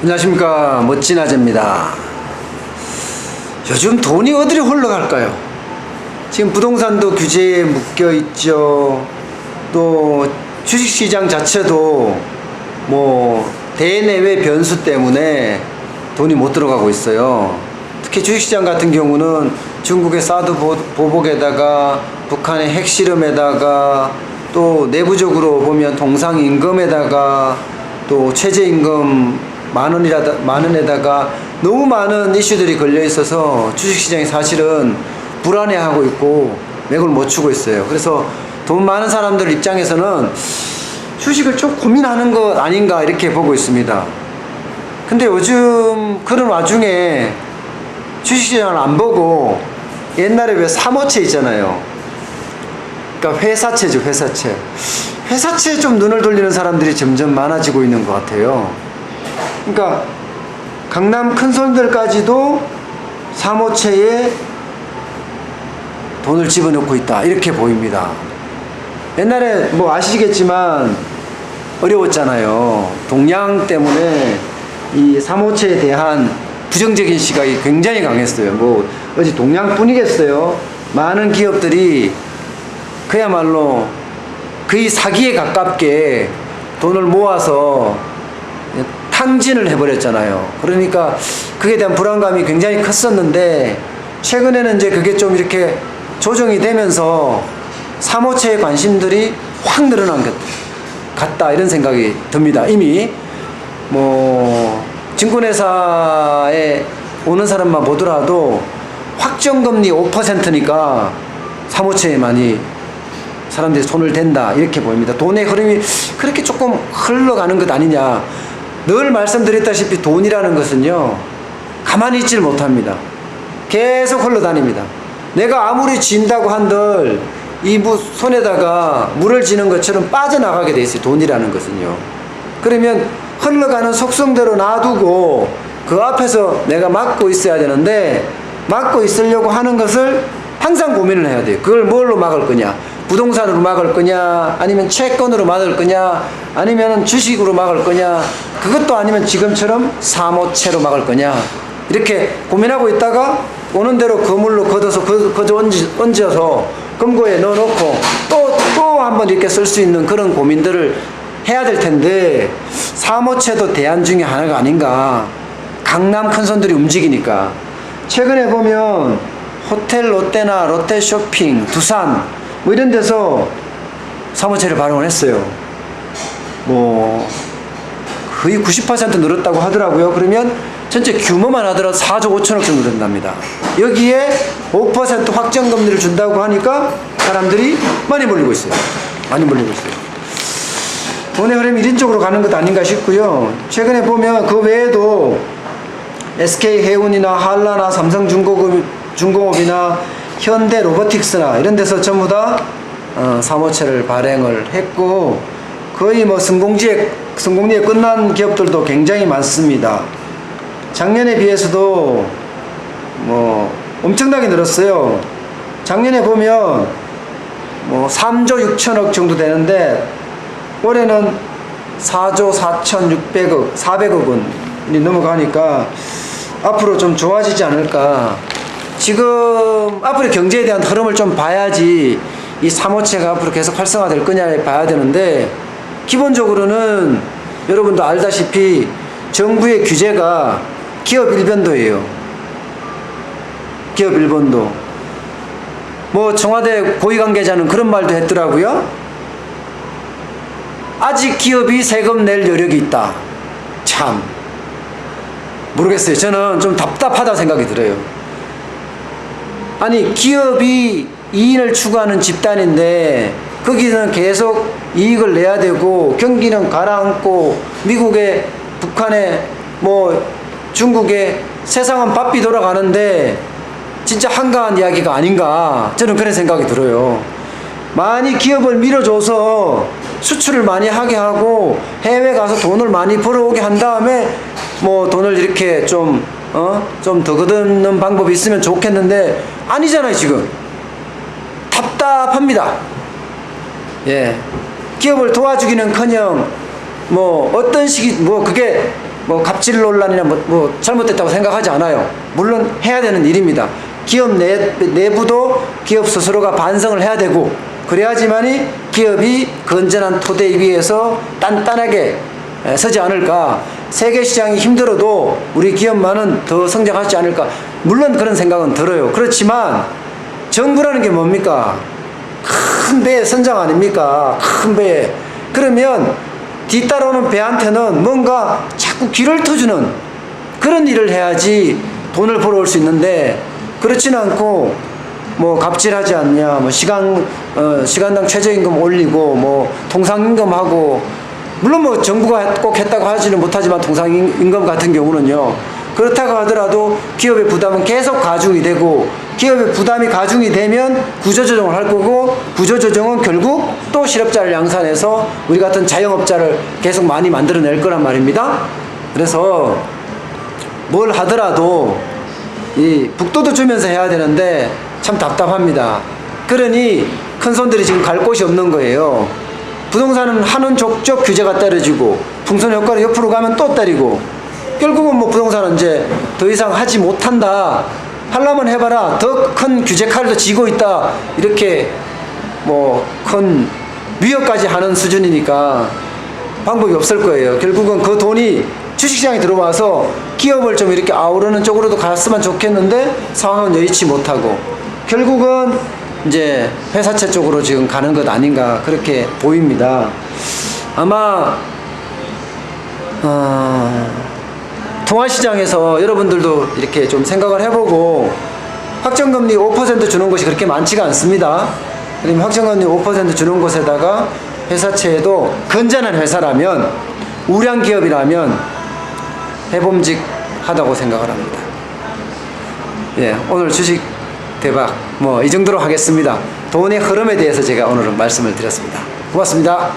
안녕하십니까. 멋진 아재입니다. 요즘 돈이 어디로 흘러갈까요? 지금 부동산도 규제에 묶여 있죠. 또 주식시장 자체도 뭐 대내외 변수 때문에 돈이 못 들어가고 있어요. 특히 주식시장 같은 경우는 중국의 사드 보복에다가 북한의 핵실험에다가 또 내부적으로 보면 동상임금에다가 또 최저임금 만 원에다가 너무 많은 이슈들이 걸려 있어서 주식시장이 사실은 불안해하고 있고 맥을 못 추고 있어요. 그래서 돈 많은 사람들 입장에서는 주식을 좀 고민하는 것 아닌가 이렇게 보고 있습니다. 근데 요즘 그런 와중에 주식시장을 안 보고 옛날에 왜 사모채 있잖아요. 그러니까 회사채죠, 회사채. 회사채에 좀 눈을 돌리는 사람들이 점점 많아지고 있는 것 같아요. 그러니까 강남 큰 손들까지도 사모채에 돈을 집어넣고 있다 이렇게 보입니다. 옛날에 뭐 아시겠지만 어려웠잖아요. 동양 때문에 이 사모채에 대한 부정적인 시각이 굉장히 강했어요. 뭐 어디 동양뿐이겠어요. 많은 기업들이 그야말로 거의 사기에 가깝게 돈을 모아서 탕진을 해버렸잖아요. 그러니까 그에 대한 불안감이 굉장히 컸었는데 최근에는 이제 그게 좀 이렇게 조정이 되면서 사모채의 관심들이 확 늘어난 것 같다 이런 생각이 듭니다. 이미 뭐 증권회사에 오는 사람만 보더라도 확정금리 5%니까 사모채에 많이 사람들이 손을 댄다 이렇게 보입니다. 돈의 흐름이 그렇게 조금 흘러가는 것 아니냐. 늘 말씀드렸다시피 돈이라는 것은요 가만히 있질 못합니다. 계속 흘러다닙니다. 내가 아무리 쥔다고 한들 이 손에다가 물을 쥐는 것처럼 빠져나가게 돼 있어요. 돈이라는 것은요. 그러면 흘러가는 속성대로 놔두고 그 앞에서 내가 막고 있어야 되는데 막고 있으려고 하는 것을 항상 고민을 해야 돼요. 그걸 뭘로 막을 거냐. 부동산으로 막을 거냐, 아니면 채권으로 막을 거냐, 아니면 주식으로 막을 거냐, 그것도 아니면 지금처럼 사모채로 막을 거냐, 이렇게 고민하고 있다가 오는 대로 거물로 걷어서 얹어서 금고에 넣어놓고 또 한번 이렇게 쓸 수 있는 그런 고민들을 해야 될 텐데 사모채도 대안 중에 하나가 아닌가. 강남 큰 손들이 움직이니까. 최근에 보면 호텔 롯데나 롯데쇼핑, 두산 뭐 이런 데서 사모채를 발행을 했어요. 뭐 거의 90% 늘었다고 하더라고요. 그러면 전체 규모만 하더라도 4조 5천억 정도 된답니다. 여기에 5% 확정금리를 준다고 하니까 사람들이 많이 몰리고 있어요. 많이 몰리고 있어요. 돈의 흐름이 이런 쪽으로 가는 것 아닌가 싶고요. 최근에 보면 그 외에도 SK해운이나 한라나 삼성중공업이나 현대로보틱스나 이런 데서 전부 다 사모채를 발행을 했고 거의 뭐 성공리에 끝난 기업들도 굉장히 많습니다. 작년에 비해서도 뭐 엄청나게 늘었어요. 작년에 보면 뭐 3조 6천억 정도 되는데 올해는 4조 4,600억 400억 원이 넘어가니까 앞으로 좀 좋아지지 않을까. 지금 앞으로 경제에 대한 흐름을 좀 봐야지 이 사모채가 앞으로 계속 활성화될 거냐 봐야 되는데 기본적으로는 여러분도 알다시피 정부의 규제가 기업 일변도예요. 기업 일변도. 뭐 청와대 고위 관계자는 그런 말도 했더라고요. 아직 기업이 세금 낼 여력이 있다. 참 모르겠어요. 저는 좀 답답하다 생각이 들어요. 아니 기업이 이익을 추구하는 집단인데 거기는 계속 이익을 내야 되고 경기는 가라앉고 미국에 북한에 뭐 중국에 세상은 바삐 돌아가는데 진짜 한가한 이야기가 아닌가 저는 그런 생각이 들어요. 많이 기업을 밀어줘서 수출을 많이 하게 하고 해외 가서 돈을 많이 벌어오게 한 다음에 뭐 돈을 이렇게 좀 더 거두는 방법이 있으면 좋겠는데 아니잖아요. 지금 답답합니다. 예, 기업을 도와주기는커녕 뭐 어떤 식이 뭐 그게 뭐 갑질 논란이나 뭐 잘못됐다고 생각하지 않아요. 물론 해야 되는 일입니다. 기업 내부도 기업 스스로가 반성을 해야 되고, 그래야지만이 기업이 건전한 토대 위에서 단단하게 서지 않을까. 세계 시장이 힘들어도 우리 기업만은 더 성장하지 않을까. 물론 그런 생각은 들어요. 그렇지만 정부라는 게 뭡니까? 큰 배의 선장 아닙니까? 큰 배. 그러면 뒤따라오는 배한테는 뭔가 자꾸 길을 터주는 그런 일을 해야지 돈을 벌어올 수 있는데, 그렇지는 않고 뭐 갑질하지 않냐, 뭐 시간당 최저임금 올리고 뭐 통상임금하고, 물론 뭐 정부가 꼭 했다고 하지는 못하지만 통상임금 같은 경우는요, 그렇다고 하더라도 기업의 부담은 계속 가중이 되고, 기업의 부담이 가중이 되면 구조조정을 할 거고, 구조조정은 결국 또 실업자를 양산해서 우리 같은 자영업자를 계속 많이 만들어낼 거란 말입니다. 그래서 뭘 하더라도 이 북돋워 주면서 해야 되는데 참 답답합니다. 그러니 큰 손들이 지금 갈 곳이 없는 거예요. 부동산은 하는 족족 규제가 떨어지고, 풍선 효과로 옆으로 가면 또 때리고, 결국은 뭐 부동산은 이제 더 이상 하지 못한다, 하려면 해봐라, 더 큰 규제 칼도 쥐고 있다, 이렇게 뭐 큰 위협까지 하는 수준이니까 방법이 없을 거예요. 결국은 그 돈이 주식시장에 들어와서 기업을 좀 이렇게 아우르는 쪽으로도 갔으면 좋겠는데 상황은 여의치 못하고, 결국은 이제 회사채 쪽으로 지금 가는 것 아닌가, 그렇게 보입니다. 아마 통화시장에서 여러분들도 이렇게 좀 생각을 해보고, 확정금리 5% 주는 것이 그렇게 많지가 않습니다. 그러면 확정금리 5% 주는 곳에다가 회사채에도 건전한 회사라면, 우량 기업이라면 해봄직하다고 생각을 합니다. 예, 오늘 주식 대박 뭐 이 정도로 하겠습니다. 돈의 흐름에 대해서 제가 오늘은 말씀을 드렸습니다. 고맙습니다.